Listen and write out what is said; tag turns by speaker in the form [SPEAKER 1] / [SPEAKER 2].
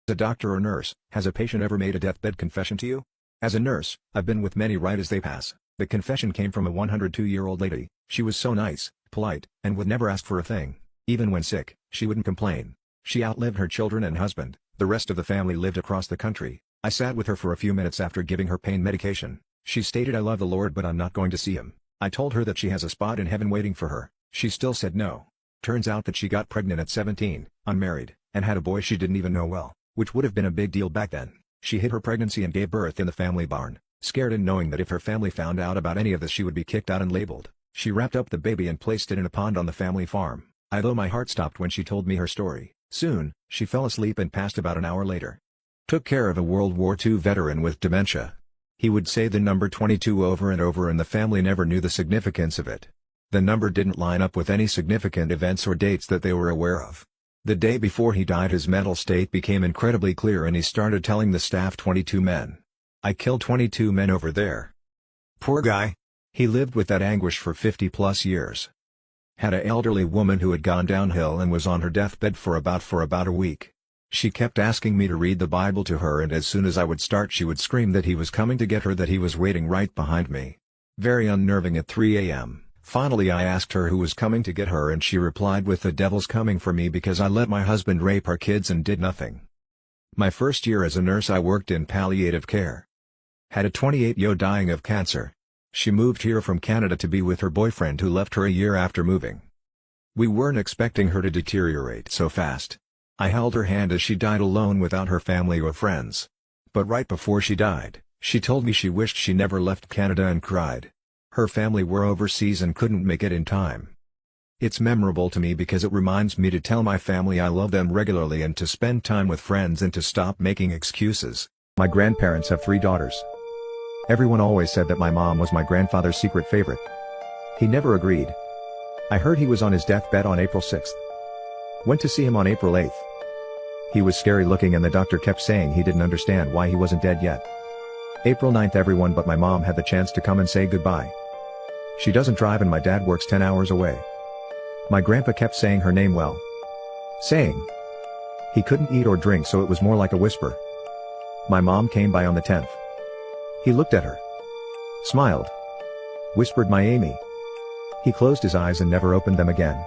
[SPEAKER 1] As a doctor or nurse, has a patient ever made a deathbed confession to you? As a nurse, I've been with many right as they pass. The confession came from a 102-year-old lady. She was so nice, polite, and would never ask for a thing. Even when sick, she wouldn't complain. She outlived her children and husband. The rest of the family lived across the country. I sat with her for a few minutes after giving her pain medication. She stated, "I love the Lord, but I'm not going to see him." I told her that she has a spot in heaven waiting for her. She still said no. Turns out that she got pregnant at 17, unmarried, and had a boy she didn't even know well, which would have been a big deal back then. She hid her pregnancy and gave birth in the family barn, scared and knowing that if her family found out about any of this she would be kicked out and labeled. She wrapped up the baby and placed it in a pond on the family farm. Although my heart stopped when she told me her story. Soon, she fell asleep and passed about an hour later. Took care of a World War II veteran with dementia. He would say the number 22 over and over and the family never knew the significance of it. The number didn't line up with any significant events or dates that they were aware of. The day before he died his mental state became incredibly clear and he started telling the staff 22 men. I killed 22 men over there. Poor guy. He lived with that anguish for 50+ years. Had an elderly woman who had gone downhill and was on her deathbed for about a week. She kept asking me to read the Bible to her, and as soon as I would start she would scream that he was coming to get her, that he was waiting right behind me. Very unnerving at 3 a.m. Finally I asked her who was coming to get her and she replied with, "The devil's coming for me because I let my husband rape our kids and did nothing." My first year as a nurse I worked in palliative care. Had a 28-year-old dying of cancer. She moved here from Canada to be with her boyfriend who left her a year after moving. We weren't expecting her to deteriorate so fast. I held her hand as she died alone without her family or friends. But right before she died, she told me she wished she never left Canada and cried. Her family were overseas and couldn't make it in time. It's memorable to me because it reminds me to tell my family I love them regularly and to spend time with friends and to stop making excuses. My grandparents have 3 daughters. Everyone always said that my mom was my grandfather's secret favorite. He never agreed. I heard he was on his deathbed on April 6th. Went to see him on April 8th. He was scary looking and the doctor kept saying he didn't understand why he wasn't dead yet. April 9th everyone but my mom had the chance to come and say goodbye. She doesn't drive and my dad works 10 hours away. My grandpa kept saying her name well. Saying. He couldn't eat or drink so it was more like a whisper. My mom came by on the 10th. He looked at her. Smiled. Whispered, "My Amy." He closed his eyes and never opened them again.